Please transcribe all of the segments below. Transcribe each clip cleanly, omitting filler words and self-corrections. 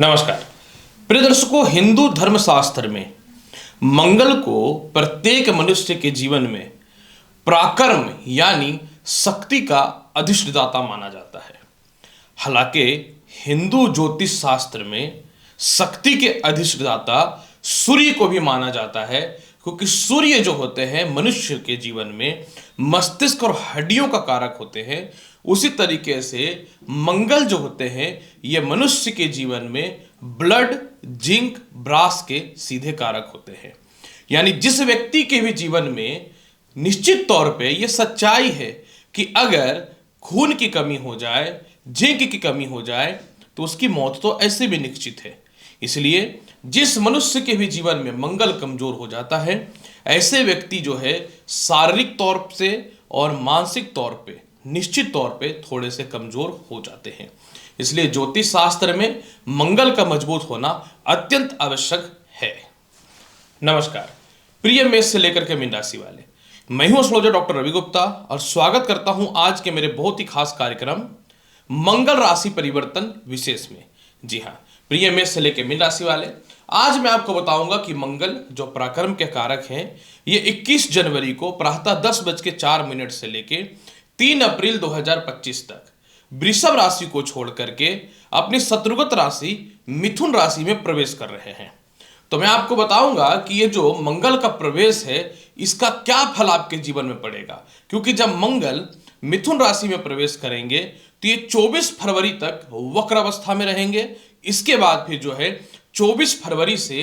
नमस्कार प्रिय दर्शकों, हिंदू धर्मशास्त्र में मंगल को प्रत्येक मनुष्य के जीवन में पराक्रम यानी शक्ति का अधिष्ठाता माना जाता है। हालांकि हिंदू ज्योतिष शास्त्र में शक्ति के अधिष्ठाता सूर्य को भी माना जाता है, क्योंकि सूर्य जो होते हैं मनुष्य के जीवन में मस्तिष्क और हड्डियों का कारक होते हैं। उसी तरीके से मंगल जो होते हैं ये मनुष्य के जीवन में ब्लड, जिंक, ब्रास के सीधे कारक होते हैं। यानी जिस व्यक्ति के भी जीवन में निश्चित तौर पे ये सच्चाई है कि अगर खून की कमी हो जाए, जिंक की कमी हो जाए तो उसकी मौत तो ऐसे भी निश्चित है। इसलिए जिस मनुष्य के भी जीवन में मंगल कमजोर हो जाता है, ऐसे व्यक्ति जो है शारीरिक तौर से और मानसिक तौर पे निश्चित तौर पे थोड़े से कमजोर हो जाते हैं। इसलिए ज्योतिष शास्त्र में मंगल का मजबूत होना अत्यंत आवश्यक है। नमस्कार प्रिय मेष से लेकर के मीन राशि वाले, मैं हूं एस्ट्रोलॉजर डॉक्टर रवि गुप्ता और स्वागत करता हूं आज के मेरे बहुत ही खास कार्यक्रम मंगल राशि परिवर्तन विशेष में। जी हां प्रिय मेष से लेकर मीन राशि वाले, आज मैं आपको बताऊंगा कि मंगल जो पराक्रम के कारक हैं ये 21 जनवरी को प्रातः 10:04 से लेके 3 अप्रैल 2025 तक वृषभ राशि को छोड़ करके अपनी शत्रुगत राशि मिथुन राशि में प्रवेश कर रहे हैं। तो मैं आपको बताऊंगा कि ये जो मंगल का प्रवेश है इसका क्या फल आपके जीवन में पड़ेगा, क्योंकि जब मंगल मिथुन राशि में प्रवेश करेंगे तो ये 24 फरवरी तक वक्र अवस्था में रहेंगे। इसके बाद फिर जो है 24 फरवरी से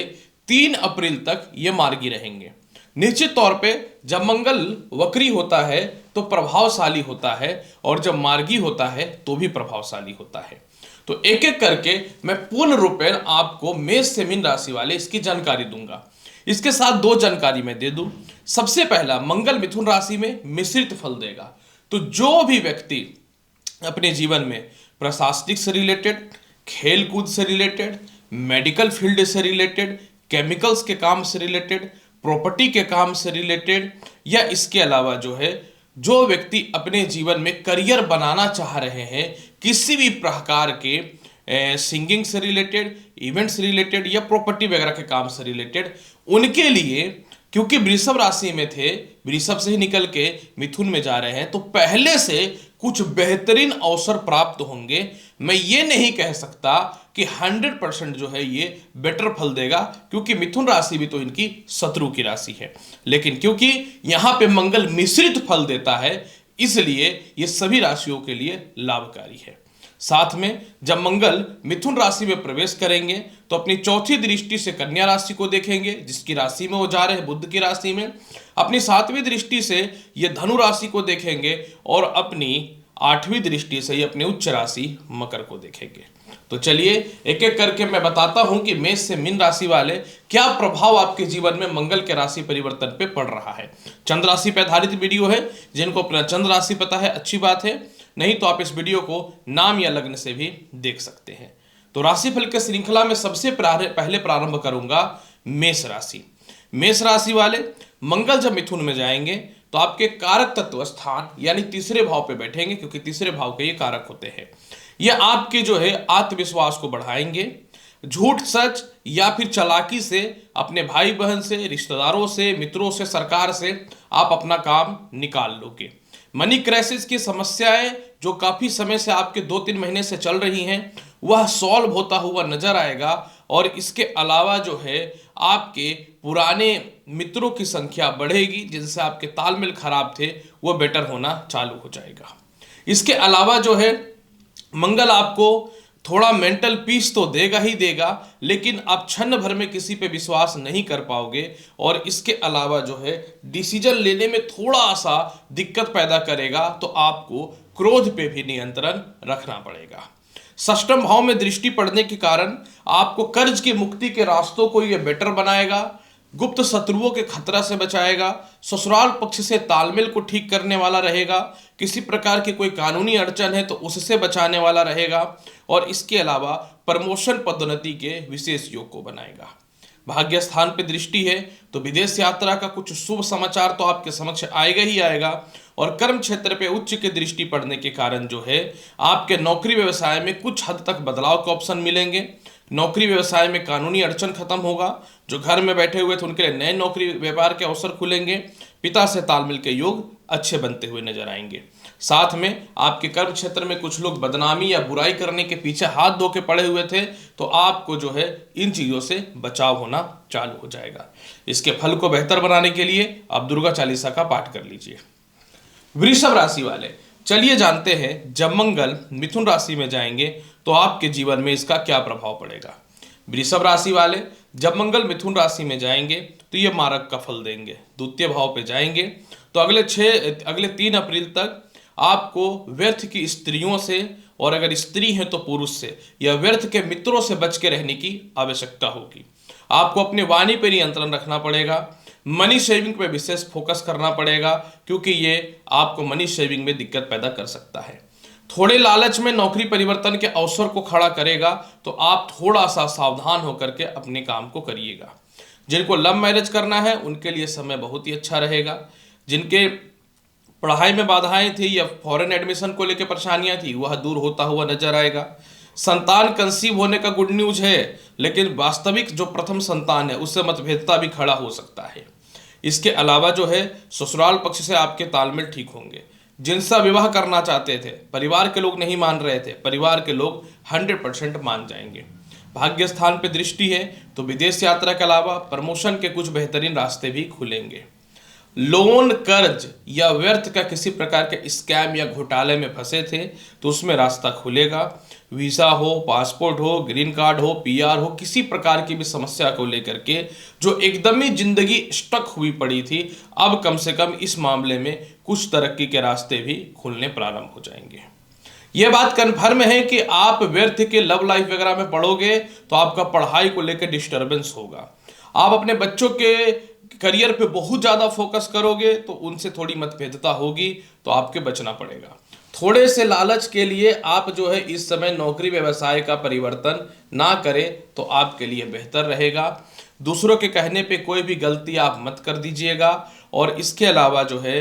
3 अप्रैल तक ये मार्गी रहेंगे। निश्चित तौर पे जब मंगल वक्री होता है तो प्रभावशाली होता है और जब मार्गी होता है तो भी प्रभावशाली होता है। तो एक एक करके मैं पूर्ण रूपेण आपको मेष से मीन राशि वाले इसकी जानकारी दूंगा। इसके साथ दो जानकारी मैं दे दूं। सबसे पहला, मंगल मिथुन राशि में मिश्रित फल देगा। तो जो भी व्यक्ति अपने जीवन में प्रशासनिक से रिलेटेड, खेल कूद से रिलेटेड, मेडिकल फील्ड से रिलेटेड, केमिकल्स के काम से रिलेटेड, प्रॉपर्टी के काम से रिलेटेड, या इसके अलावा जो है जो व्यक्ति अपने जीवन में करियर बनाना चाह रहे हैं किसी भी प्रकार के सिंगिंग से रिलेटेड, इवेंट्स से रिलेटेड या प्रॉपर्टी वगैरह के काम से रिलेटेड, उनके लिए क्योंकि वृषभ राशि में थे, वृषभ से ही निकल के मिथुन में जा रहे हैं तो पहले से कुछ बेहतरीन अवसर प्राप्त होंगे। मैं ये नहीं कह सकता कि 100% जो है ये बेटर फल देगा, क्योंकि मिथुन राशि भी तो इनकी शत्रु की राशि है, लेकिन क्योंकि यहां पे मंगल मिश्रित फल देता है इसलिए ये सभी राशियों के लिए लाभकारी है। साथ में जब मंगल मिथुन राशि में प्रवेश करेंगे तो अपनी चौथी दृष्टि से कन्या राशि को देखेंगे, जिसकी राशि में वो जा रहे हैं बुध की राशि में। अपनी 7वीं दृष्टि से ये धनु राशि को देखेंगे और अपनी 8वीं दृष्टि से ये अपनी उच्च राशि मकर को देखेंगे। तो चलिए एक एक करके मैं बताता हूं कि मेष से मीन राशि वाले क्या प्रभाव आपके जीवन में मंगल के राशि परिवर्तन पे पड़ रहा है। चंद्र राशि पर आधारित वीडियो है, जिनको अपना चंद्र राशि पता है अच्छी बात है, नहीं तो आप इस वीडियो को नाम या लग्न से भी देख सकते हैं। तो राशिफल के श्रृंखला में सबसे पहले प्रारंभ करूंगा मेष राशि। मेष राशि वाले, मंगल जब मिथुन में जाएंगे तो आपके कारक तत्व स्थान यानी तीसरे भाव पे बैठेंगे, क्योंकि तीसरे भाव के ये कारक होते हैं। ये आपके जो है आत्मविश्वास को बढ़ाएंगे। झूठ सच या फिर चालाकी से अपने भाई बहन से, रिश्तेदारों से, मित्रों से, सरकार से आप अपना काम निकाल लोगे। मनी क्राइसिस की समस्याएं जो काफी समय से आपके 2-3 महीने से चल रही हैं वह सॉल्व होता हुआ नजर आएगा। और इसके अलावा जो है आपके पुराने मित्रों की संख्या बढ़ेगी, जिनसे आपके तालमेल खराब थे वो बेटर होना चालू हो जाएगा। इसके अलावा जो है मंगल आपको थोड़ा मेंटल पीस तो देगा ही देगा, लेकिन आप क्षण भर में किसी पे विश्वास नहीं कर पाओगे और इसके अलावा जो है डिसीजन लेने में थोड़ा सा दिक्कत पैदा करेगा। तो आपको क्रोध पे भी नियंत्रण रखना पड़ेगा। षष्ठम भाव में दृष्टि पड़ने के कारण आपको कर्ज की मुक्ति के रास्तों को यह बेटर बनाएगा, गुप्त शत्रुओं के खतरा से बचाएगा, ससुराल पक्ष से तालमेल को ठीक करने वाला रहेगा, किसी प्रकार की कोई कानूनी अड़चन है तो उससे बचाने वाला रहेगा और इसके अलावा प्रमोशन पदोन्नति के विशेष योग को बनाएगा। भाग्य स्थान पे दृष्टि है तो विदेश यात्रा का कुछ शुभ समाचार तो आपके समक्ष आएगा ही आएगा। और कर्म क्षेत्र पे उच्च की दृष्टि पड़ने के कारण जो है आपके नौकरी व्यवसाय में कुछ हद तक बदलाव के ऑप्शन मिलेंगे। नौकरी व्यवसाय में कानूनी अड़चन खत्म होगा। जो घर में बैठे हुए थे उनके लिए नए नौकरी व्यापार के अवसर खुलेंगे। पिता से तालमेल के योग अच्छे बनते हुए नजर आएंगे। साथ में आपके कर्म क्षेत्र में कुछ लोग बदनामी या बुराई करने के पीछे हाथ धो के पड़े हुए थे, तो आपको जो है इन चीजों से बचाव होना चालू हो जाएगा। इसके फल को बेहतर बनाने के लिए आप दुर्गा चालीसा का पाठ कर लीजिए। वृषभ राशि वाले, चलिए जानते हैं जब मंगल मिथुन राशि में जाएंगे तो आपके जीवन में इसका क्या प्रभाव पड़ेगा। वृषभ राशि वाले, जब मंगल मिथुन राशि में जाएंगे तो ये मारक का फल देंगे। द्वितीय भाव पे जाएंगे तो अगले 3 अप्रैल तक आपको व्यर्थ की स्त्रियों से, और अगर स्त्री है तो पुरुष से, या व्यर्थ के मित्रों से बच के रहने की आवश्यकता होगी। आपको अपनी वाणी पर नियंत्रण रखना पड़ेगा। मनी सेविंग पे विशेष फोकस करना पड़ेगा, क्योंकि ये आपको मनी सेविंग में दिक्कत पैदा कर सकता है। थोड़े लालच में नौकरी परिवर्तन के अवसर को खड़ा करेगा, तो आप थोड़ा सा सावधान होकर के अपने काम को करिएगा। जिनको लव मैरिज करना है उनके लिए समय बहुत ही अच्छा रहेगा। जिनके पढ़ाई में बाधाएं थी या फॉरेन एडमिशन को लेकर परेशानियां थी, वह दूर होता हुआ नजर आएगा। संतान कंसीव होने का गुड न्यूज है, लेकिन वास्तविक जो प्रथम संतान है उससे मतभेदता भी खड़ा हो सकता है। इसके अलावा जो है ससुराल पक्ष से आपके तालमेल ठीक होंगे। जिनसे विवाह करना चाहते थे, परिवार के लोग नहीं मान रहे थे, परिवार के लोग 100% मान जाएंगे। भाग्य स्थान पे दृष्टि है तो विदेश यात्रा के अलावा प्रमोशन के कुछ बेहतरीन रास्ते भी खुलेंगे। लोन, कर्ज या व्यर्थ का किसी प्रकार के स्कैम या घोटाले में फंसे थे तो उसमें रास्ता खुलेगा। वीजा हो, पासपोर्ट हो, ग्रीन कार्ड हो, पीआर हो, किसी प्रकार की भी समस्या को लेकर के जो एकदम ही जिंदगी स्टक हुई पड़ी थी, अब कम से कम इस मामले में कुछ तरक्की के रास्ते भी खुलने प्रारंभ हो जाएंगे। यह बात कन्फर्म है कि आप व्यर्थ के लव लाइफ वगैरह में पढ़ोगे तो आपका पढ़ाई को लेकर डिस्टर्बेंस होगा। आप अपने बच्चों के करियर पे बहुत ज़्यादा फोकस करोगे तो उनसे थोड़ी मतभेदता होगी, तो आपके बचना पड़ेगा। थोड़े से लालच के लिए आप जो है इस समय नौकरी व्यवसाय का परिवर्तन ना करें तो आपके लिए बेहतर रहेगा। दूसरों के कहने पे कोई भी गलती आप मत कर दीजिएगा। और इसके अलावा जो है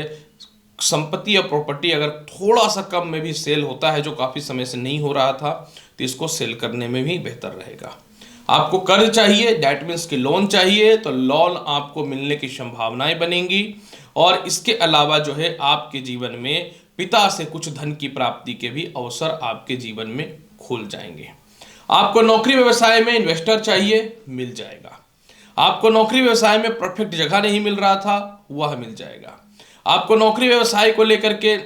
संपत्ति या प्रॉपर्टी अगर थोड़ा सा कम में भी सेल होता है, जो काफ़ी समय से नहीं हो रहा था, तो इसको सेल करने में भी बेहतर रहेगा। आपको कर्ज चाहिए, डैट मीन्स कि लोन चाहिए, तो लोन आपको मिलने की संभावनाएं बनेंगी। और इसके अलावा जो है आपके जीवन में पिता से कुछ धन की प्राप्ति के भी अवसर आपके जीवन में खुल जाएंगे। आपको नौकरी व्यवसाय में इन्वेस्टर चाहिए, मिल जाएगा। आपको नौकरी व्यवसाय में परफेक्ट जगह नहीं मिल रहा था, वह मिल जाएगा। आपको नौकरी व्यवसाय को लेकर के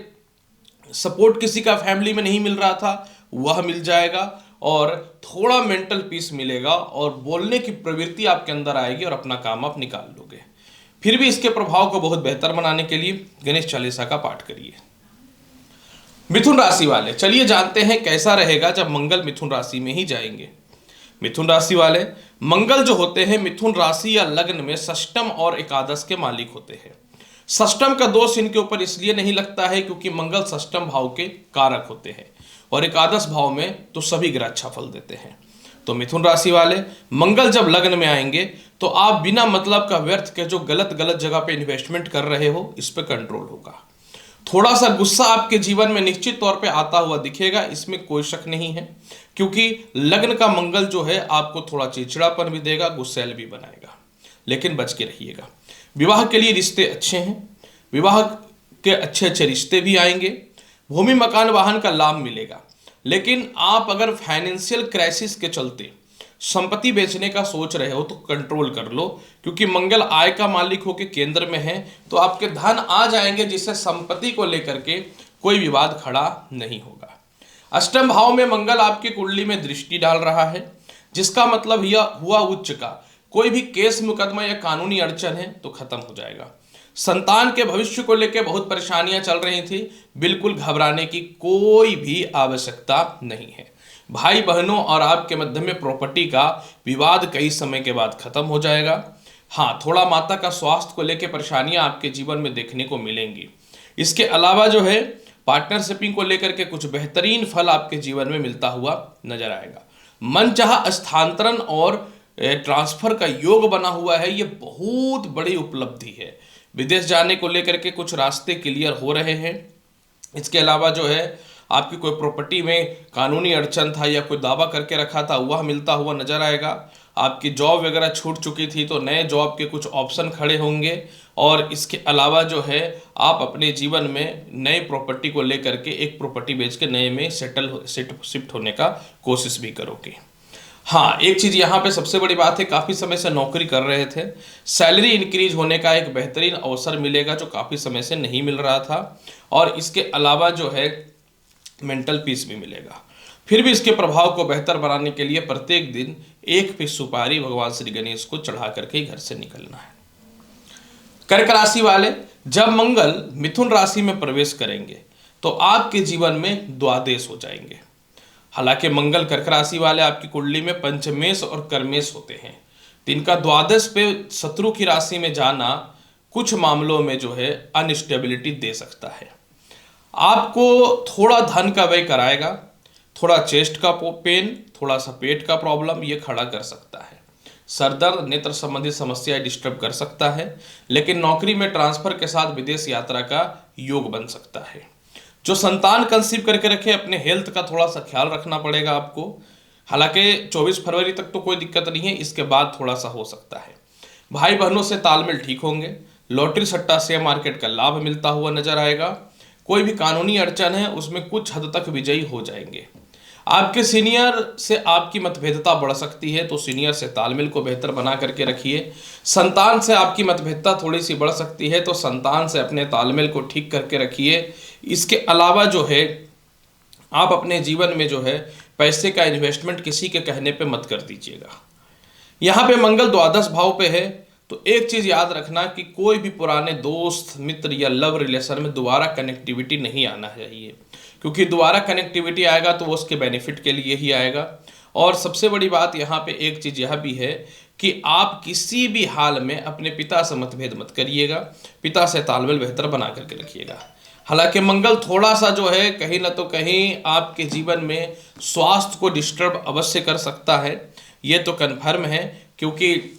सपोर्ट किसी का फैमिली में नहीं मिल रहा था, वह मिल जाएगा। और थोड़ा मेंटल पीस मिलेगा और बोलने की प्रवृत्ति आपके अंदर आएगी और अपना काम आप निकाल लोगे। फिर भी इसके प्रभाव को बहुत बेहतर बनाने के लिए गणेश चालीसा का पाठ करिए। मिथुन राशि वाले, चलिए जानते हैं कैसा रहेगा जब मंगल मिथुन राशि में ही जाएंगे। मिथुन राशि वाले, मंगल जो होते हैं मिथुन राशि या लग्न में षष्टम और एकादश के मालिक होते हैं। षष्टम का दोष इनके ऊपर इसलिए नहीं लगता है क्योंकि मंगल षष्टम भाव के कारक होते हैं, और एकादश भाव में तो सभी ग्रह अच्छा फल देते हैं। तो मिथुन राशि वाले, मंगल जब लग्न में आएंगे तो आप बिना मतलब का व्यर्थ के जो गलत जगह पे इन्वेस्टमेंट कर रहे हो, इस पे कंट्रोल होगा। थोड़ा सा गुस्सा आपके जीवन में निश्चित तौर पे आता हुआ दिखेगा, इसमें कोई शक नहीं है, क्योंकि लग्न का मंगल जो है आपको थोड़ा चिड़चिड़ापन भी देगा, गुस्सैल भी बनाएगा, लेकिन बच के रहिएगा। विवाह के लिए रिश्ते अच्छे हैं, विवाह के अच्छे रिश्ते भी आएंगे। भूमि मकान वाहन का लाभ मिलेगा, लेकिन आप अगर फाइनेंशियल क्राइसिस के चलते संपत्ति बेचने का सोच रहे हो तो कंट्रोल कर लो, क्योंकि मंगल आय का मालिक होकर केंद्र में है, तो आपके धन आ जाएंगे जिससे संपत्ति को लेकर के कोई विवाद खड़ा नहीं होगा। अष्टम भाव में मंगल आपकी कुंडली में दृष्टि डाल रहा है, जिसका मतलब यह हुआ उच्च का कोई भी केस मुकदमा या कानूनी अड़चन है तो खत्म हो जाएगा। संतान के भविष्य को लेकर बहुत परेशानियां चल रही थी, बिल्कुल घबराने की कोई भी आवश्यकता नहीं है। भाई बहनों और आपके मध्य में प्रॉपर्टी का विवाद कई समय के बाद खत्म हो जाएगा। हाँ, थोड़ा माता का स्वास्थ्य को लेकर परेशानियां आपके जीवन में देखने को मिलेंगी। इसके अलावा जो है पार्टनरशिपिंग को लेकर के कुछ बेहतरीन फल आपके जीवन में मिलता हुआ नजर आएगा। मनचाहा स्थानांतरण और ट्रांसफर का योग बना हुआ है, ये बहुत बड़ी उपलब्धि है। विदेश जाने को लेकर के कुछ रास्ते क्लियर हो रहे हैं। इसके अलावा जो है आपकी कोई प्रॉपर्टी में कानूनी अड़चन था या कोई दावा करके रखा था वह मिलता हुआ नजर आएगा। आपकी जॉब वगैरह छूट चुकी थी तो नए जॉब के कुछ ऑप्शन खड़े होंगे। और इसके अलावा जो है आप अपने जीवन में नए प्रॉपर्टी को लेकर के एक प्रॉपर्टी बेच के नए में शिफ्ट होने का कोशिश भी करोगे। हाँ, एक चीज़ यहाँ पे सबसे बड़ी बात है, काफ़ी समय से नौकरी कर रहे थे, सैलरी इंक्रीज होने का एक बेहतरीन अवसर मिलेगा जो काफ़ी समय से नहीं मिल रहा था। और इसके अलावा जो है मेंटल पीस भी मिलेगा। फिर भी इसके प्रभाव को बेहतर बनाने के लिए प्रत्येक दिन एक पीस सुपारी भगवान श्री गणेश को चढ़ा करके ही घर से निकलना है। कर्क राशि वाले, जब मंगल मिथुन राशि में प्रवेश करेंगे तो आपके जीवन में द्वादेश हो जाएंगे। हालांकि मंगल कर्क राशि वाले आपकी कुंडली में पंचमेश और कर्मेश होते हैं, तो इनका द्वादश पे शत्रु की राशि में जाना कुछ मामलों में जो है अनस्टेबिलिटी दे सकता है। आपको थोड़ा धन का व्यय कराएगा, थोड़ा चेस्ट का पेन, थोड़ा सा पेट का प्रॉब्लम ये खड़ा कर सकता है। सर दर्द, नेत्र संबंधी समस्याएं डिस्टर्ब कर सकता है। लेकिन नौकरी में ट्रांसफर के साथ विदेश यात्रा का योग बन सकता है। जो संतान कंसीव करके रखे, अपने हेल्थ का थोड़ा सा ख्याल रखना पड़ेगा आपको। हालांकि 24 फरवरी तक तो कोई दिक्कत नहीं है, इसके बाद थोड़ा सा हो सकता है। भाई बहनों से तालमेल ठीक होंगे। लॉटरी सट्टा शेयर मार्केट का लाभ मिलता हुआ नजर आएगा। कोई भी कानूनी अड़चन है उसमें कुछ हद तक विजयी हो जाएंगे। आपके सीनियर से आपकी मतभेदता बढ़ सकती है, तो सीनियर से तालमेल को बेहतर बना करके रखिए। संतान से आपकी मतभेदता थोड़ी सी बढ़ सकती है, तो संतान से अपने तालमेल को ठीक करके रखिए। इसके अलावा जो है आप अपने जीवन में जो है पैसे का इन्वेस्टमेंट किसी के कहने पे मत कर दीजिएगा। यहाँ पे मंगल द्वादश भाव पे है, तो एक चीज याद रखना कि कोई भी पुराने दोस्त मित्र या लव रिलेशन में दोबारा कनेक्टिविटी नहीं आना चाहिए, क्योंकि दोबारा कनेक्टिविटी आएगा तो वो उसके बेनिफिट के लिए ही आएगा। और सबसे बड़ी बात यहाँ पे एक चीज यह भी है कि आप किसी भी हाल में अपने पिता से मतभेद मत करिएगा, पिता से तालमेल बेहतर बना करके रखिएगा। हालांकि मंगल थोड़ा सा जो है कहीं ना तो कहीं आपके जीवन में स्वास्थ्य को डिस्टर्ब अवश्य कर सकता है, ये तो कन्फर्म है, क्योंकि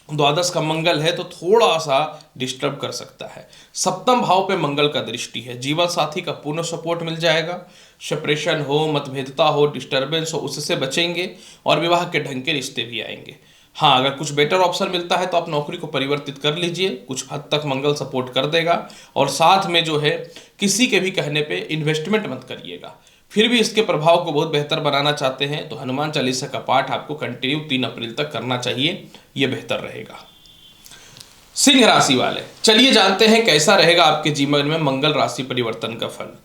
द्वादश का मंगल है तो थोड़ा सा डिस्टर्ब कर सकता है। सप्तम भाव पे मंगल का दृष्टि है, जीवन साथी का पूर्ण सपोर्ट मिल जाएगा। सेपरेशन हो, मतभेदता हो, डिस्टर्बेंस हो, उससे बचेंगे और विवाह के ढंग के रिश्ते भी आएंगे। हाँ, अगर कुछ बेटर ऑप्शन मिलता है तो आप नौकरी को परिवर्तित कर लीजिए, कुछ हद तक मंगल सपोर्ट कर देगा। और साथ में जो है किसी के भी कहने पे इन्वेस्टमेंट मत करिएगा। फिर भी इसके प्रभाव को बहुत बेहतर बनाना चाहते हैं तो हनुमान चालीसा का पाठ आपको कंटिन्यू 3 अप्रैल तक करना चाहिए, यह बेहतर रहेगा। सिंह राशि वाले, चलिए जानते हैं कैसा रहेगा आपके जीवन में मंगल राशि परिवर्तन का फल।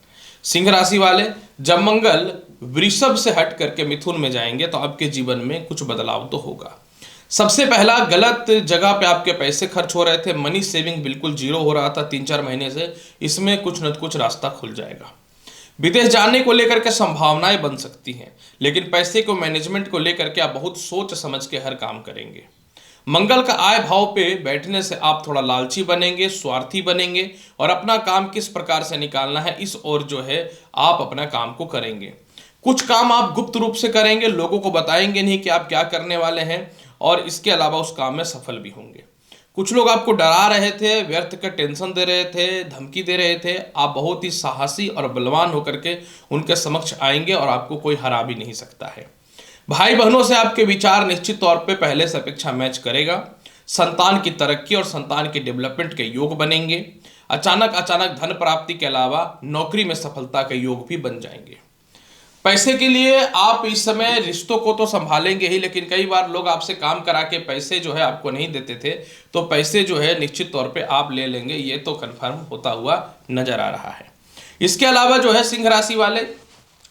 सिंह राशि वाले, जब मंगल वृषभ से हट करके मिथुन में जाएंगे तो आपके जीवन में कुछ बदलाव तो होगा। सबसे पहला, गलत जगह पे आपके पैसे खर्च हो रहे थे, मनी सेविंग बिल्कुल जीरो हो रहा था 3-4 महीने से, इसमें कुछ न कुछ रास्ता खुल जाएगा। विदेश जाने को लेकर के संभावनाएं बन सकती हैं, लेकिन पैसे को मैनेजमेंट को लेकर के आप बहुत सोच समझ के हर काम करेंगे। मंगल का आय भाव पे बैठने से आप थोड़ा लालची बनेंगे, स्वार्थी बनेंगे और अपना काम किस प्रकार से निकालना है इस ओर जो है आप अपना काम को करेंगे। कुछ काम आप गुप्त रूप से करेंगे, लोगों को बताएंगे नहीं कि आप क्या करने वाले हैं, और इसके अलावा उस काम में सफल भी होंगे। कुछ लोग आपको डरा रहे थे, व्यर्थ का टेंशन दे रहे थे, धमकी दे रहे थे, आप बहुत ही साहसी और बलवान होकर के उनके समक्ष आएंगे और आपको कोई हरा भी नहीं सकता है। भाई बहनों से आपके विचार निश्चित तौर पे पहले से अपेक्षा मैच करेगा। संतान की तरक्की और संतान के डेवलपमेंट के योग बनेंगे। अचानक धन प्राप्ति के अलावा नौकरी में सफलता के योग भी बन जाएंगे। पैसे के लिए आप इस समय रिश्तों को तो संभालेंगे ही, लेकिन कई बार लोग आपसे काम करा के पैसे जो है आपको नहीं देते थे, तो पैसे जो है निश्चित तौर पे आप ले लेंगे, ये तो कंफर्म होता हुआ नजर आ रहा है। इसके अलावा जो है सिंह राशि वाले,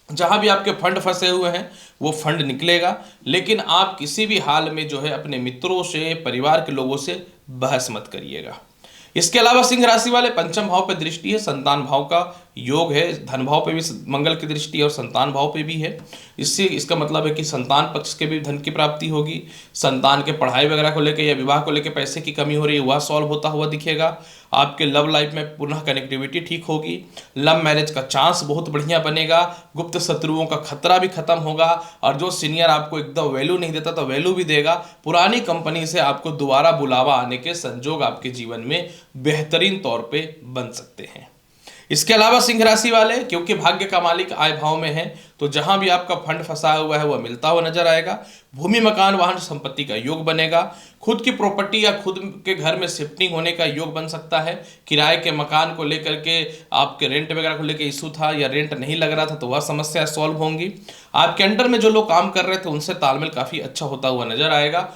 जहां भी आपके फंड फंसे हुए हैं वो फंड निकलेगा, लेकिन आप किसी भी हाल में जो है अपने मित्रों से, परिवार के लोगों से बहस मत करिएगा। इसके अलावा सिंह राशि वाले, पंचम भाव पे दृष्टि है, संतान भाव का योग है, धन भाव पे भी मंगल की दृष्टि है और संतान भाव पे भी है। इससे इसका मतलब है कि संतान पक्ष के भी धन की प्राप्ति होगी। संतान के पढ़ाई वगैरह को लेकर या विवाह को लेकर पैसे की कमी हो रही है वह सॉल्व होता हुआ दिखेगा। आपके लव लाइफ में पुनः कनेक्टिविटी ठीक होगी। लव मैरिज का चांस बहुत बढ़िया बनेगा। गुप्त शत्रुओं का खतरा भी खत्म होगा और जो सीनियर आपको एकदम वैल्यू नहीं देता तो वैल्यू भी देगा। पुरानी कंपनी से आपको दोबारा बुलावा आने के संजोग आपके जीवन में बेहतरीन तौर पे बन सकते हैं। इसके अलावा सिंह राशि वाले, क्योंकि भाग्य का मालिक आय भाव में है, तो जहां भी आपका फंड फंसा हुआ है वह मिलता हुआ नजर आएगा। भूमि मकान वाहन संपत्ति का योग बनेगा। खुद की प्रॉपर्टी या खुद के घर में शिफ्टिंग होने का योग बन सकता है। किराए के मकान को लेकर के आपके रेंट वगैरह को लेकर इशू था या रेंट नहीं लग रहा था तो वह समस्या सॉल्व होंगी। आपके अंडर में जो लोग काम कर रहे थे उनसे तालमेल काफी अच्छा होता हुआ नजर आएगा।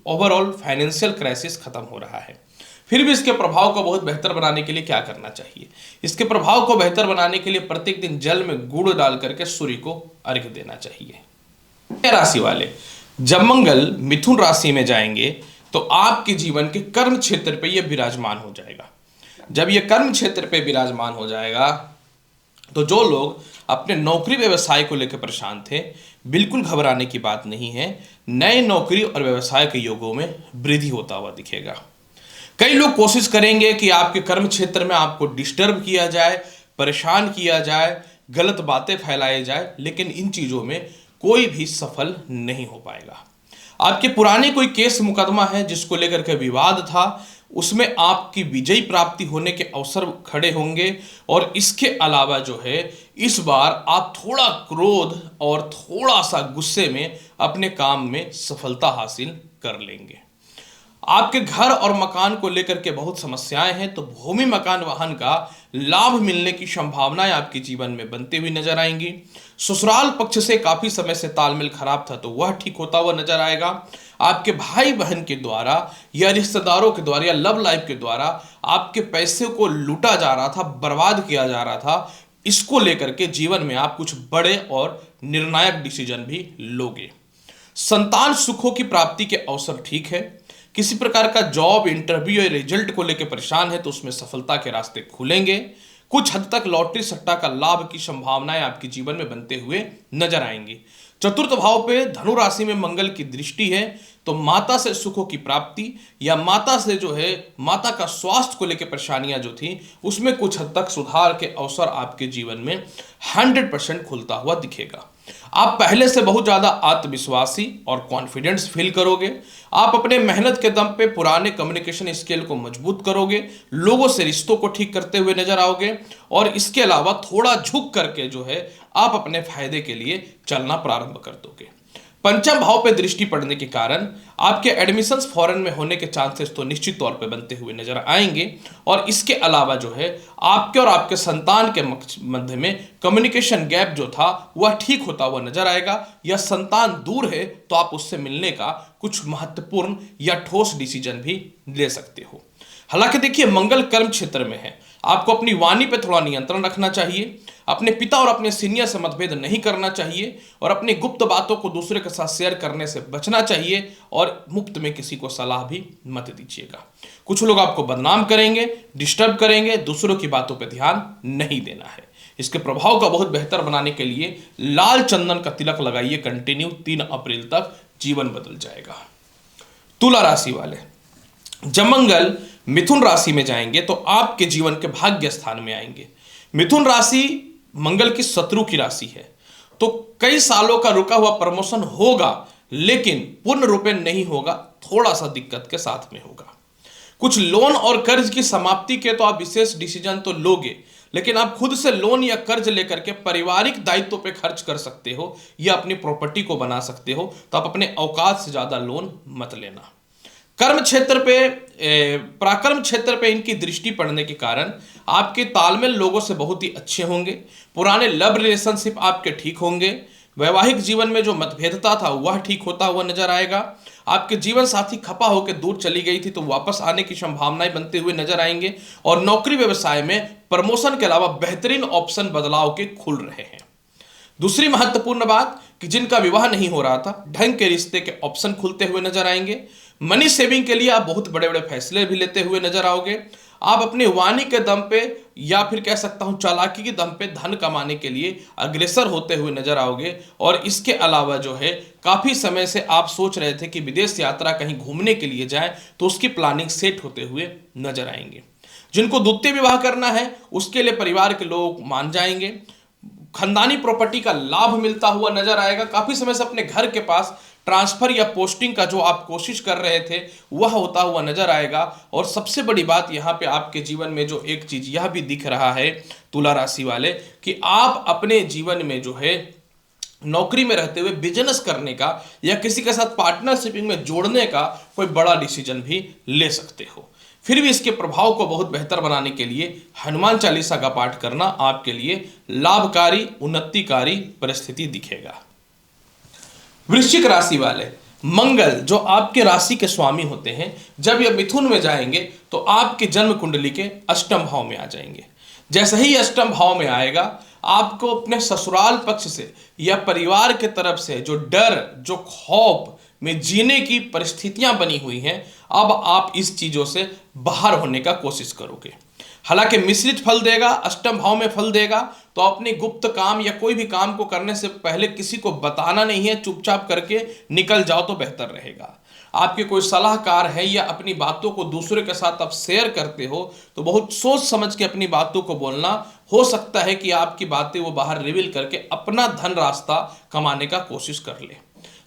ओवरऑल फाइनेंशियल क्राइसिस खत्म हो रहा है। फिर भी इसके प्रभाव को बहुत बेहतर बनाने के लिए क्या करना चाहिए? इसके प्रभाव को बेहतर बनाने के लिए प्रत्येक दिन जल में गुड़ डाल करके सूर्य को अर्घ्य देना चाहिए। राशि वाले, जब मंगल मिथुन राशि में जाएंगे तो आपके जीवन के कर्म क्षेत्र पे यह विराजमान हो जाएगा। जब यह कर्म क्षेत्र पे विराजमान हो जाएगा तो जो लोग अपने नौकरी व्यवसाय को लेकर परेशान थे, बिल्कुल घबराने की बात नहीं है। नए नौकरी और व्यवसाय के योगों में वृद्धि होता हुआ दिखेगा। कई लोग कोशिश करेंगे कि आपके कर्म क्षेत्र में आपको डिस्टर्ब किया जाए, परेशान किया जाए, गलत बातें फैलाई जाए, लेकिन इन चीजों में कोई भी सफल नहीं हो पाएगा। आपके पुराने कोई केस मुकदमा है जिसको लेकर के विवाद था, उसमें आपकी विजयी प्राप्ति होने के अवसर खड़े होंगे। और इसके अलावा जो है इस बार आप थोड़ा क्रोध और थोड़ा सा गुस्से में अपने काम में सफलता हासिल कर लेंगे। आपके घर और मकान को लेकर के बहुत समस्याएं हैं, तो भूमि मकान वाहन का लाभ मिलने की संभावनाएं आपके जीवन में बनती हुई नजर आएंगी। ससुराल पक्ष से काफी समय से तालमेल खराब था तो वह ठीक होता हुआ नजर आएगा। आपके भाई बहन के द्वारा या रिश्तेदारों के द्वारा या लव लाइफ के द्वारा आपके पैसे को लूटा जा रहा था, बर्बाद किया जा रहा था, इसको लेकर के जीवन में आप कुछ बड़े और निर्णायक डिसीजन भी लोगे। संतान सुखों की प्राप्ति के अवसर ठीक है। किसी प्रकार का जॉब इंटरव्यू या रिजल्ट को लेकर परेशान है तो उसमें सफलता के रास्ते खुलेंगे। कुछ हद तक लॉटरी सट्टा का लाभ की संभावनाएं आपके जीवन में बनते हुए नजर आएंगी। चतुर्थ भाव पे धनु राशि में मंगल की दृष्टि है, तो माता से सुखों की प्राप्ति या माता से जो है माता का स्वास्थ्य को लेकर परेशानियां जो थी उसमें कुछ हद तक सुधार के अवसर आपके जीवन में 100% खुलता हुआ दिखेगा। आप पहले से बहुत ज्यादा आत्मविश्वासी और कॉन्फिडेंस फील करोगे। आप अपने मेहनत के दम पे पुराने कम्युनिकेशन स्किल को मजबूत करोगे, लोगों से रिश्तों को ठीक करते हुए नजर आओगे। और इसके अलावा थोड़ा झुक करके जो है आप अपने फायदे के लिए चलना प्रारंभ कर दोगे। पंचम भाव पे दृष्टि पड़ने के कारण आपके एडमिशंस फॉरेन में होने के चांसेस तो निश्चित तौर पे बनते हुए नजर आएंगे। और इसके अलावा जो है आपके और आपके संतान के मध्य में कम्युनिकेशन गैप जो था वह ठीक होता हुआ नजर आएगा। या संतान दूर है तो आप उससे मिलने का कुछ महत्वपूर्ण या ठोस डिसीजन भी ले सकते हो। हालांकि देखिए मंगल कर्म क्षेत्र में है, आपको अपनी वाणी पे थोड़ा नियंत्रण रखना चाहिए। अपने पिता और अपने सीनियर से मतभेद नहीं करना चाहिए और अपनी गुप्त बातों को दूसरे के साथ शेयर करने से बचना चाहिए। और मुफ्त में किसी को सलाह भी मत दीजिएगा। कुछ लोग आपको बदनाम करेंगे, डिस्टर्ब करेंगे, दूसरों की बातों पर ध्यान नहीं देना है। इसके प्रभाव का बहुत बेहतर बनाने के लिए लाल चंदन का तिलक लगाइए कंटिन्यू, 3 अप्रैल तक जीवन बदल जाएगा। तुला राशि वाले, जब मंगल मिथुन राशि में जाएंगे तो आपके जीवन के भाग्य स्थान में आएंगे। मिथुन राशि मंगल की शत्रु की राशि है, तो कई सालों का रुका हुआ प्रमोशन होगा लेकिन पूर्ण रूप में नहीं होगा, थोड़ा सा दिक्कत के साथ में होगा। कुछ लोन और कर्ज की समाप्ति के तो आप विशेष डिसीजन तो लोगे, लेकिन आप खुद से लोन या कर्ज लेकर के पारिवारिक दायित्व पे खर्च कर सकते हो या अपनी प्रॉपर्टी को बना सकते हो, तो आप अपने औकात से ज्यादा लोन मत लेना। कर्म क्षेत्र पे पराक्रम क्षेत्र पे इनकी दृष्टि पड़ने के कारण आपके तालमेल लोगों से बहुत ही अच्छे होंगे। पुराने लव रिलेशनशिप आपके ठीक होंगे। वैवाहिक जीवन में जो मतभेदता था वह ठीक होता हुआ नजर आएगा। आपके जीवन साथी खपा होकर दूर चली गई थी तो वापस आने की संभावनाएं बनते हुए नजर आएंगे। और नौकरी व्यवसाय में प्रमोशन के अलावा बेहतरीन ऑप्शन बदलाव के खुल रहे हैं। दूसरी महत्वपूर्ण बात कि जिनका विवाह नहीं हो रहा था, ढंग के रिश्ते के ऑप्शन खुलते हुए नजर आएंगे। मनी सेविंग के लिए आप बहुत बड़े बड़े फैसले भी लेते हुए नजर आओगे। आप अपनी वाणी के दम पे या फिर कह सकता हूं चालाकी के दम पे धन कमाने के लिए अग्रसर होते हुए नजर आओगे। और इसके अलावा जो है काफी समय से आप सोच रहे थे कि विदेश यात्रा कहीं घूमने के लिए जाएं, तो उसकी प्लानिंग सेट होते हुए नजर आएंगे। जिनको द्वितीय विवाह करना है उसके लिए परिवार के लोग मान जाएंगे। खानदानी प्रॉपर्टी का लाभ मिलता हुआ नजर आएगा। काफी समय से अपने घर के पास ट्रांसफर या पोस्टिंग का जो आप कोशिश कर रहे थे वह होता हुआ नजर आएगा। और सबसे बड़ी बात यहाँ पे आपके जीवन में जो एक चीज यह भी दिख रहा है तुला राशि वाले, कि आप अपने जीवन में जो है नौकरी में रहते हुए बिजनेस करने का या किसी के साथ पार्टनरशिपिंग में जोड़ने का कोई बड़ा डिसीजन भी ले सकते हो। फिर भी इसके प्रभाव को बहुत बेहतर बनाने के लिए हनुमान चालीसा का पाठ करना आपके लिए लाभकारी उन्नतिकारी परिस्थिति दिखेगा। वृश्चिक राशि वाले, मंगल जो आपके राशि के स्वामी होते हैं, जब यह मिथुन में जाएंगे तो आपके जन्म कुंडली के अष्टम भाव में आ जाएंगे। जैसे ही अष्टम भाव में आएगा, आपको अपने ससुराल पक्ष से या परिवार के तरफ से जो डर, जो खौफ में जीने की परिस्थितियां बनी हुई हैं, अब आप इस चीजों से बाहर होने का कोशिश करोगे। हालांकि मिश्रित फल देगा, अष्टम भाव में फल देगा, तो अपने गुप्त काम या कोई भी काम को करने से पहले किसी को बताना नहीं है, चुपचाप करके निकल जाओ तो बेहतर रहेगा। आपके कोई सलाहकार है या अपनी बातों को दूसरे के साथ आप शेयर करते हो तो बहुत सोच समझ के अपनी बातों को बोलना। हो सकता है कि आपकी बातें वो बाहर रिवील करके अपना धन रास्ता कमाने का कोशिश कर ले।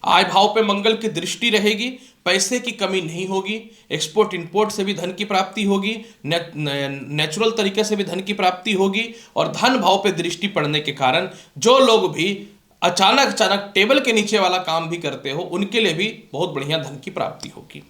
आय भाव पे मंगल की दृष्टि रहेगी, पैसे की कमी नहीं होगी, एक्सपोर्ट इंपोर्ट से भी धन की प्राप्ति होगी, नेचुरल तरीके से भी धन की प्राप्ति होगी। और धन भाव पे दृष्टि पड़ने के कारण जो लोग भी अचानक अचानक टेबल के नीचे वाला काम भी करते हो, उनके लिए भी बहुत बढ़िया धन की प्राप्ति होगी।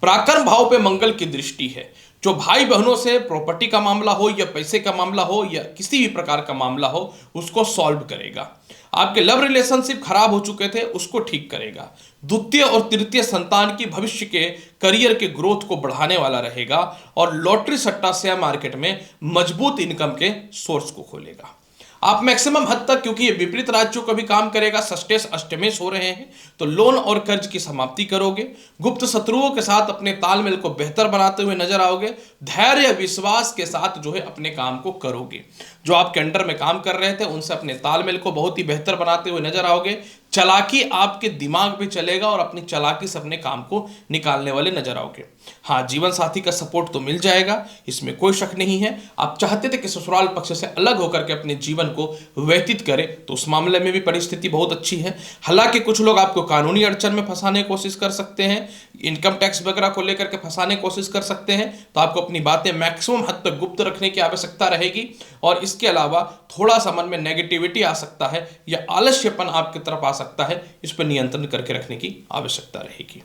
पराक्रम भाव पे मंगल की दृष्टि है, जो भाई बहनों से प्रॉपर्टी का मामला हो या पैसे का मामला हो या किसी भी प्रकार का मामला हो, उसको सॉल्व करेगा। आपके लव रिलेशनशिप खराब हो चुके थे, उसको ठीक करेगा। द्वितीय और तृतीय संतान की भविष्य के करियर के ग्रोथ को बढ़ाने वाला रहेगा। और लॉटरी सट्टा शेयर मार्केट में मजबूत इनकम के सोर्स को खोलेगा। आप मैक्सिमम हद तक, क्योंकि ये विपरीत राज्यों का भी काम करेगा, षष्टेश अष्टमेश हो रहे हैं, तो लोन और कर्ज की समाप्ति करोगे। गुप्त शत्रुओं के साथ अपने तालमेल को बेहतर बनाते हुए नजर आओगे। धैर्य विश्वास के साथ जो है अपने काम को करोगे। जो आपके अंडर में काम कर रहे थे उनसे अपने तालमेल को बहुत ही बेहतर बनाते हुए नजर आओगे। चालाकी आपके दिमाग पे चलेगा और अपनी चालाकी से अपने काम को निकालने वाले नजर आओगे। हाँ, जीवन साथी का सपोर्ट तो मिल जाएगा, इसमें कोई शक नहीं है। आप चाहते थे कि ससुराल पक्ष से अलग होकर के अपने जीवन को व्यतीत करें, तो उस मामले में भी परिस्थिति बहुत अच्छी है। हालांकि कुछ लोग आपको कानूनी अड़चन में फंसाने की कोशिश कर सकते हैं, इनकम टैक्स वगैरह को लेकर के फंसाने की कोशिश कर सकते हैं, तो आपको अपनी बातें मैक्सिमम हद तक गुप्त रखने की आवश्यकता रहेगी। और इसके अलावा थोड़ा सा मन में नेगेटिविटी आ सकता है या आलस्यपन आपकी तरफ आ सकता है, इस पर नियंत्रण करके रखने की आवश्यकता रहेगी।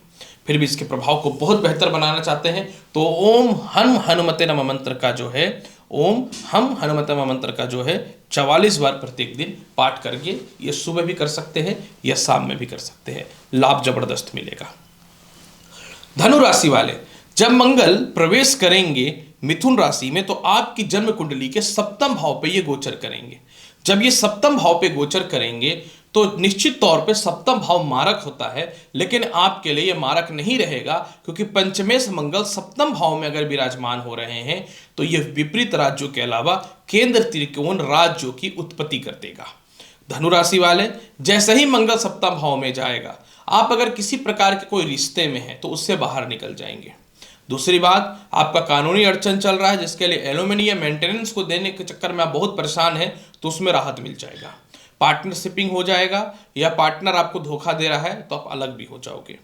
फिर भी इसके प्रभाव को बहुत बेहतर बनाना चाहते हैं तो ओम हम हनुमते नमः मंत्र का जो है, ओम हम हनुमते नमः मंत्र का जो है 44 बार प्रत्येक दिन पाठ करके, ये सुबह भी कर सकते हैं या शाम में भी कर सकते हैं, लाभ जबरदस्त मिलेगा। धनु राशि वाले, जब मंगल प्रवेश करेंगे मिथुन राशि में तो आपकी जन्म कुंडली के सप्तम भाव पे ये गोचर करेंगे। जब ये सप्तम भाव पे गोचर करेंगे तो निश्चित तौर पे सप्तम भाव मारक होता है, लेकिन आपके लिए ये मारक नहीं रहेगा, क्योंकि पंचमेश मंगल सप्तम भाव में अगर विराजमान हो रहे हैं तो ये विपरीत राज्यों के अलावा केंद्र त्रिकोण राज्यों की उत्पत्ति कर देगा। धनु राशि वाले, जैसे ही मंगल सप्तम भाव में जाएगा, आप अगर किसी प्रकार के कोई रिश्ते में हैं तो उससे बाहर निकल जाएंगे। दूसरी बात, आपका कानूनी अड़चन चल रहा है जिसके लिए एलुमनी या मेंटेनेंस को देने के चक्कर में आप बहुत परेशान हैं, तो उसमें राहत मिल जाएगा। पार्टनरशिपिंग हो जाएगा या पार्टनर आपको धोखा दे रहा है तो आप अलग भी हो जाओगे।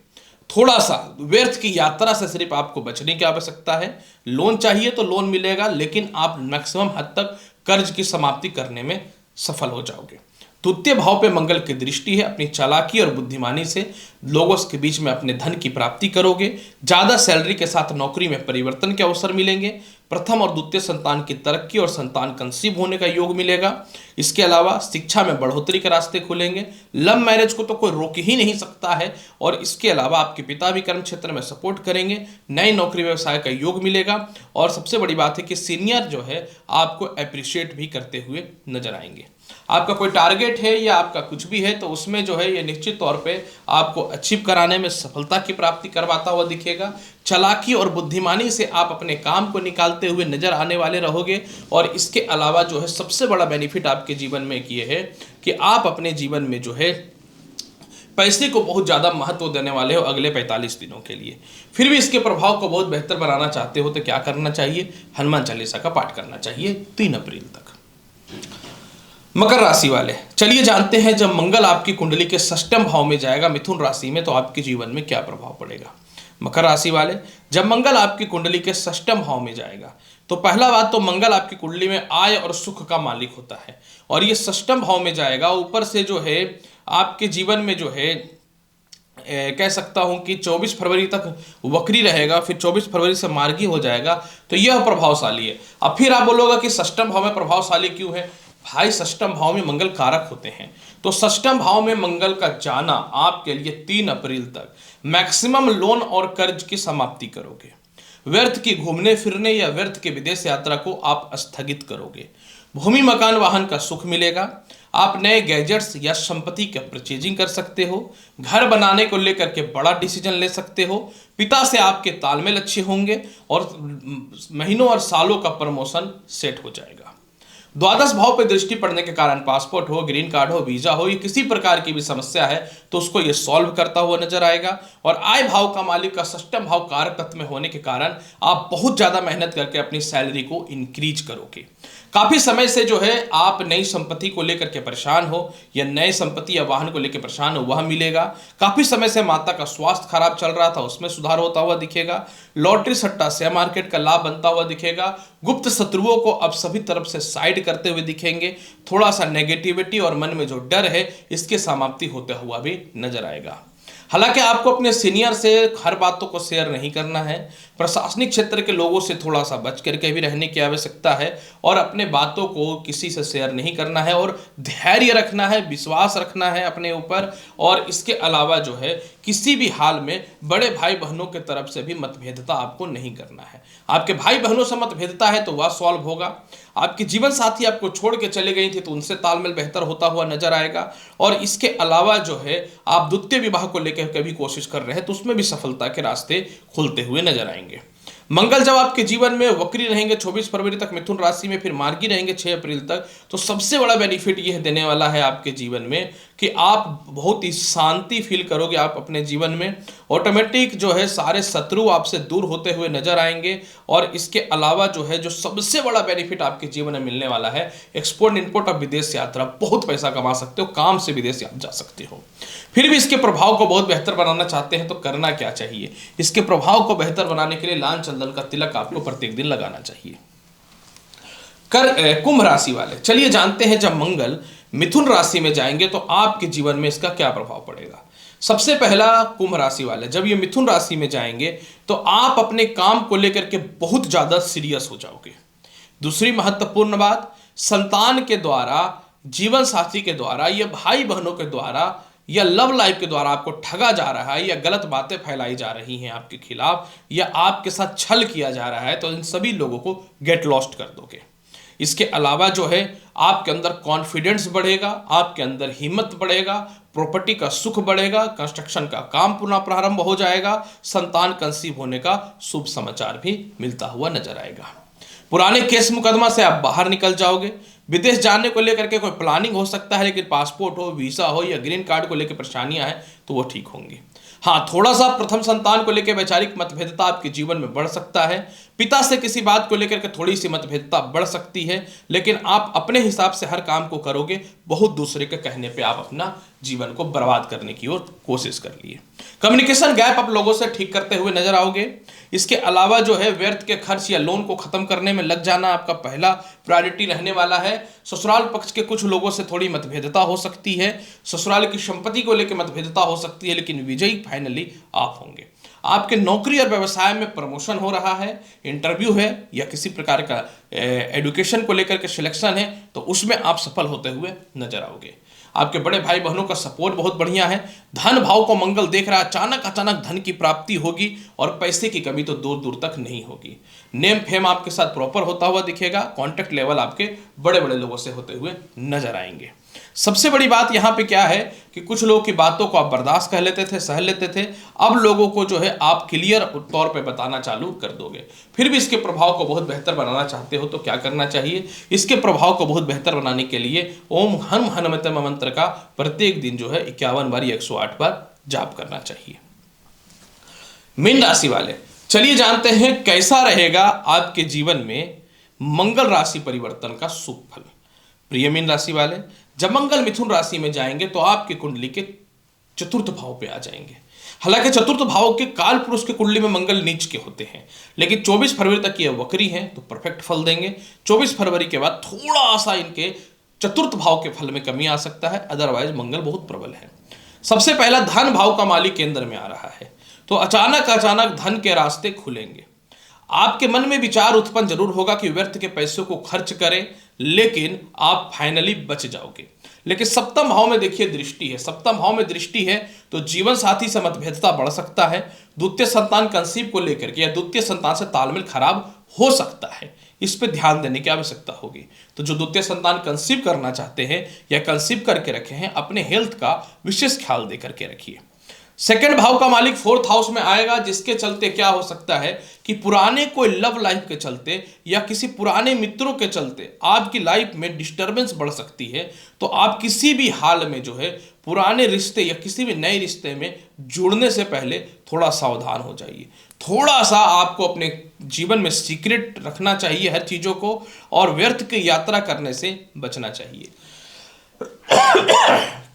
थोड़ा सा व्यर्थ की यात्रा से सिर्फ आपको बचने की आवश्यकता है। लोन चाहिए तो लोन मिलेगा, लेकिन आप मैक्सिमम हद तक कर्ज की समाप्ति करने में सफल हो जाओगे। तृतीय भाव पे मंगल की दृष्टि है, अपनी चालाकी और बुद्धिमानी से लोगों के बीच में अपने धन की प्राप्ति करोगे। ज्यादा सैलरी के साथ नौकरी में परिवर्तन के अवसर मिलेंगे। प्रथम और द्वितीय संतान की तरक्की और संतान कंसीव होने का योग मिलेगा। इसके अलावा शिक्षा में बढ़ोतरी के रास्ते खुलेंगे। लव मैरिज को तो कोई रोक ही नहीं सकता है। और इसके अलावा आपके पिता भी कर्म क्षेत्र में सपोर्ट करेंगे। नई नौकरी व्यवसाय का योग मिलेगा। और सबसे बड़ी बात है कि सीनियर जो है आपको अप्रिशिएट भी करते हुए नजर आएंगे। आपका कोई टारगेट है या आपका कुछ भी है तो उसमें जो है ये निश्चित तौर पे आपको अचीव कराने में सफलता की प्राप्ति करवाता हुआ दिखेगा। चालाकी और बुद्धिमानी से आप अपने काम को निकालते हुए नजर आने वाले रहोगे। और इसके अलावा जो है सबसे बड़ा बेनिफिट आपके जीवन में ये है कि आप अपने जीवन में जो है पैसे को बहुत ज़्यादा महत्व देने वाले हो अगले 45 दिनों के लिए। फिर भी इसके प्रभाव को बहुत बेहतर बनाना चाहते हो तो क्या करना चाहिए? हनुमान चालीसा का पाठ करना चाहिए 3 अप्रैल तक। मकर राशि वाले, चलिए जानते हैं जब मंगल आपकी कुंडली के षष्ठम भाव में जाएगा मिथुन राशि में तो आपके जीवन में क्या प्रभाव पड़ेगा। मकर राशि वाले, जब मंगल आपकी कुंडली के षष्ठम भाव में जाएगा तो पहला बात तो मंगल आपकी कुंडली में आय और सुख का मालिक होता है और ये षष्ठम भाव में जाएगा। ऊपर से जो है आपके जीवन में जो है कह सकता हूं कि 24 फरवरी तक वक्री रहेगा, फिर 24 फरवरी से मार्गी हो जाएगा, तो यह प्रभावशाली है। अब फिर आप बोलोगे कि षष्ठम भाव में प्रभावशाली क्यों है भाई? षष्ठम भाव में मंगल कारक होते हैं, तो षष्ठम भाव में मंगल का जाना आपके लिए 3 अप्रैल तक मैक्सिमम लोन और कर्ज की समाप्ति करोगे, व्यर्थ की घूमने फिरने या व्यर्थ के विदेश यात्रा को आप स्थगित करोगे, भूमि मकान वाहन का सुख मिलेगा, आप नए गैजेट्स या संपत्ति का परचेजिंग कर सकते हो, घर बनाने को लेकर के बड़ा डिसीजन ले सकते हो, पिता से आपके तालमेल अच्छे होंगे और महीनों और सालों का प्रमोशन सेट हो जाएगा। द्वादश भाव पर दृष्टि पड़ने के कारण पासपोर्ट हो, ग्रीन कार्ड हो, वीजा हो, ये किसी प्रकार की भी समस्या है तो उसको ये सॉल्व करता हुआ नजर आएगा। और आय भाव का मालिक का षष्ठम भाव कारक तत्व में होने के कारण आप बहुत ज्यादा मेहनत करके अपनी सैलरी को इंक्रीज करोगे। काफी समय से जो है आप नई संपत्ति को लेकर के परेशान हो या नए संपत्ति या वाहन को लेकर परेशान हो, वह मिलेगा। काफी समय से माता का स्वास्थ्य खराब चल रहा था, उसमें सुधार होता हुआ दिखेगा। लॉटरी सट्टा शेयर मार्केट का लाभ बनता हुआ दिखेगा। गुप्त शत्रुओं को अब सभी तरफ से साइड करते हुए दिखेंगे। थोड़ा सा नेगेटिविटी और मन में जो डर है इसके समाप्ति होते हुआ भी नजर आएगा। हालांकि आपको अपने सीनियर से हर बातों को शेयर नहीं करना है, प्रशासनिक क्षेत्र के लोगों से थोड़ा सा बच करके भी रहने की आवश्यकता है और अपने बातों को किसी से शेयर नहीं करना है और धैर्य रखना है, विश्वास रखना है अपने ऊपर। और इसके अलावा जो है किसी भी हाल में बड़े भाई बहनों के तरफ से भी मतभेदता आपको नहीं करना है। आपके भाई बहनों से मतभेदता है तो वह सॉल्व होगा। आपके जीवन साथी आपको छोड़ के चले गई थी तो उनसे तालमेल बेहतर होता हुआ नजर आएगा। और इसके अलावा जो है आप द्वितीय विवाह को लेकर कभी कोशिश कर रहे हैं तो उसमें भी सफलता के रास्ते खुलते हुए नजर आएंगे। मंगल जब आपके जीवन में वक्री रहेंगे 24 फरवरी तक मिथुन राशि में, फिर मार्गी रहेंगे 6 अप्रैल तक, तो सबसे बड़ा बेनिफिट यह देने वाला है आपके जीवन में कि आप बहुत ही शांति फील करोगे। आप अपने जीवन में ऑटोमेटिक जो है सारे शत्रु आपसे दूर होते हुए नजर आएंगे। और इसके अलावा जो है जो सबसे बड़ा बेनिफिट आपके जीवन में मिलने वाला है, एक्सपोर्ट इंपोर्ट और विदेश यात्रा, बहुत पैसा कमा सकते हो, काम से विदेश जा सकते हो। फिर भी इसके प्रभाव को बहुत बेहतर बनाना चाहते हैं तो करना क्या चाहिए? इसके प्रभाव को बेहतर बनाने के लिए लाल चंदन का तिलक आपको प्रत्येक दिन लगाना चाहिए। कुंभ राशि वाले, चलिए जानते हैं जब मंगल मिथुन राशि में जाएंगे तो आपके जीवन में इसका क्या प्रभाव पड़ेगा। सबसे पहला कुंभ राशि वाले, जब ये मिथुन राशि में जाएंगे तो आप अपने काम को लेकर के बहुत ज्यादा सीरियस हो जाओगे। दूसरी महत्वपूर्ण बात, संतान के द्वारा, जीवन साथी के द्वारा या भाई बहनों के द्वारा या लव लाइफ के द्वारा आपको ठगा जा रहा है या गलत बातें फैलाई जा रही हैं आपके खिलाफ या आपके साथ छल किया जा रहा है तो इन सभी लोगों को गेट लॉस्ट कर दोगे। इसके अलावा जो है आपके अंदर कॉन्फिडेंस बढ़ेगा, आपके अंदर हिम्मत बढ़ेगा, प्रॉपर्टी का सुख बढ़ेगा, कंस्ट्रक्शन का काम पुनः प्रारंभ हो जाएगा, संतान कंसीव होने का शुभ समाचार भी मिलता हुआ नजर आएगा। पुराने केस मुकदमा से आप बाहर निकल जाओगे। विदेश जाने को लेकर के कोई प्लानिंग हो सकता है लेकिन पासपोर्ट हो, वीजा हो या ग्रीन कार्ड को लेकर परेशानियां हैं तो वो ठीक होंगी। हाँ, थोड़ा सा प्रथम संतान को लेकर वैचारिक मतभेदता आपके जीवन में बढ़ सकता है। पिता से किसी बात को लेकर के थोड़ी सी मतभेदता बढ़ सकती है, लेकिन आप अपने हिसाब से हर काम को करोगे। बहुत दूसरे के कहने पे आप अपना जीवन को बर्बाद करने की ओर कोशिश कर लिए। कम्युनिकेशन गैप आप लोगों से ठीक करते हुए नजर आओगे। इसके अलावा जो है व्यर्थ के खर्च या लोन को खत्म करने में लग जाना आपका पहला प्रायोरिटी रहने वाला है। ससुराल पक्ष के कुछ लोगों से थोड़ी मतभेदता हो सकती है, ससुराल की संपत्ति को लेकर मतभेदता हो सकती है, लेकिन विजयी फाइनली आप होंगे। आपके नौकरी और व्यवसाय में प्रमोशन हो रहा है, इंटरव्यू है या किसी प्रकार का एजुकेशन को लेकर के सिलेक्शन है तो उसमें आप सफल होते हुए नजर आओगे। आपके बड़े भाई बहनों का सपोर्ट बहुत बढ़िया है। धन भाव को मंगल देख रहा है, अचानक धन की प्राप्ति होगी और पैसे की कमी तो दूर दूर तक नहीं होगी। नेम फेम आपके साथ प्रॉपर होता हुआ दिखेगा। कॉन्टेक्ट लेवल आपके बड़े बड़े लोगों से होते हुए नजर आएंगे। सबसे बड़ी बात यहाँ पे क्या है कि कुछ लोगों की बातों को आप बर्दाश्त कर लेते थे, सह लेते थे, अब लोगों को जो है आप क्लियर तौर पे बताना चालू कर दोगे। फिर भी इसके प्रभाव को बहुत बेहतर बनाना चाहते हो तो क्या करना चाहिए? इसके प्रभाव को बहुत बेहतर बनाने के लिए ओम हनुम हनुमते मंत्र का प्रत्येक दिन जो है 51 बार या 108 बार जाप करना चाहिए। मीन राशि वाले, चलिए जानते हैं कैसा रहेगा आपके जीवन में मंगल राशि परिवर्तन का शुभ फल। प्रिय मीन राशि वाले, जब मंगल मिथुन राशि में जाएंगे तो आपकी कुंडली के चतुर्थ भाव पे आ जाएंगे। हालांकि चतुर्थ भाव के काल पुरुष की कुंडली में मंगल नीच के होते हैं, लेकिन 24 फरवरी तक ये वक्री हैं तो परफेक्ट फल देंगे। 24 फरवरी के बाद थोड़ा सा इनके चतुर्थ भाव के फल में कमी आ सकता है, अदरवाइज मंगल बहुत प्रबल है। सबसे पहला धन भाव का मालिक केंद्र में आ रहा है, तो अचानक धन के रास्ते खुलेंगे। आपके मन में विचार उत्पन्न जरूर होगा कि व्यर्थ के पैसों को खर्च करें, लेकिन आप फाइनली बच जाओगे। लेकिन सप्तम भाव में देखिए दृष्टि है, सप्तम भाव में दृष्टि है तो जीवन साथी से मतभेदता बढ़ सकता है। द्वितीय संतान कंसीव को लेकर के या द्वितीय संतान से तालमेल खराब हो सकता है, इस पे ध्यान देने की आवश्यकता होगी। तो जो द्वितीय संतान कंसीव करना चाहते हैं या कंसीव करके रखे हैं, अपने हेल्थ का विशेष ख्याल दे करके रखिए। सेकंड भाव का मालिक फोर्थ हाउस में आएगा, जिसके चलते क्या हो सकता है कि पुराने कोई लव लाइफ के चलते या किसी पुराने मित्रों के चलते आपकी लाइफ में डिस्टरबेंस बढ़ सकती है। तो आप किसी भी हाल में जो है पुराने रिश्ते या किसी भी नए रिश्ते में जुड़ने से पहले थोड़ा सावधान हो जाइए। थोड़ा सा आपको अपने जीवन में सीक्रेट रखना चाहिए हर चीजों को, और व्यर्थ की यात्रा करने से बचना चाहिए।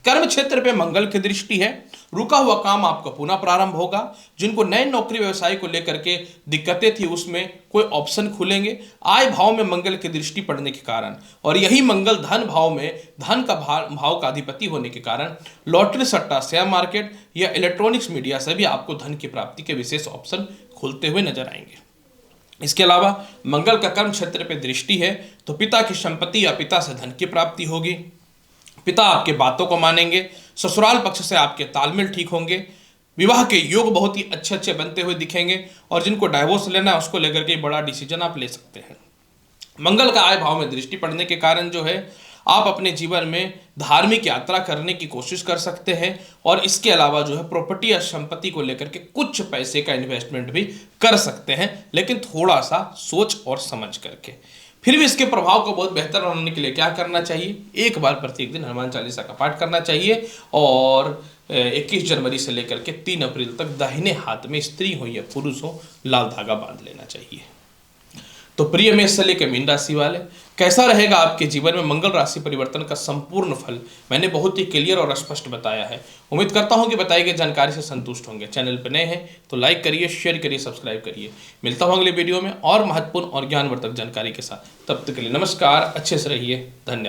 कर्म क्षेत्र पे मंगल की दृष्टि है, रुका हुआ काम आपका पुनः प्रारंभ होगा। जिनको नए नौकरी व्यवसाय को लेकर के दिक्कतें थी उसमें कोई ऑप्शन खुलेंगे। आय भाव में मंगल की दृष्टि पड़ने के कारण, और यही मंगल धन भाव में धन का भाव का अधिपति होने के कारण लॉटरी, सट्टा, शेयर मार्केट या इलेक्ट्रॉनिक्स मीडिया से भी आपको धन की प्राप्ति के विशेष ऑप्शन खुलते हुए नजर आएंगे। इसके अलावा मंगल का कर्म क्षेत्र पर दृष्टि है तो पिता की संपत्ति या पिता से धन की प्राप्ति होगी। पिता आपके बातों को मानेंगे, ससुराल पक्ष से आपके तालमेल ठीक होंगे, विवाह के योग बहुत ही अच्छे अच्छे बनते हुए दिखेंगे, और जिनको डाइवोर्स लेना है उसको लेकर के बड़ा डिसीजन आप ले सकते हैं। मंगल का आय भाव में दृष्टि पड़ने के कारण जो है आप अपने जीवन में धार्मिक यात्रा करने की कोशिश कर सकते हैं, और इसके अलावा जो है प्रॉपर्टी या संपत्ति को लेकर के कुछ पैसे का इन्वेस्टमेंट भी कर सकते हैं, लेकिन थोड़ा सा सोच और समझ करके। फिर भी इसके प्रभाव को बहुत बेहतर बनाने के लिए क्या करना चाहिए, एक बार प्रत्येक दिन हनुमान चालीसा का पाठ करना चाहिए, और 21 जनवरी से लेकर के 3 अप्रैल तक दाहिने हाथ में स्त्री हो या पुरुष हो लाल धागा बांध लेना चाहिए। तो प्रिय मेष से लेकर मीन राशि वाले, कैसा रहेगा आपके जीवन में मंगल राशि परिवर्तन का संपूर्ण फल मैंने बहुत ही क्लियर और स्पष्ट बताया है। उम्मीद करता हूं कि बताई गई जानकारी से संतुष्ट होंगे। चैनल पर नए हैं तो लाइक करिए, शेयर करिए, सब्सक्राइब करिए। मिलता हूं अगले वीडियो में और महत्वपूर्ण और ज्ञानवर्धक जानकारी के साथ। तब तक के लिए नमस्कार, अच्छे से रहिए, धन्यवाद।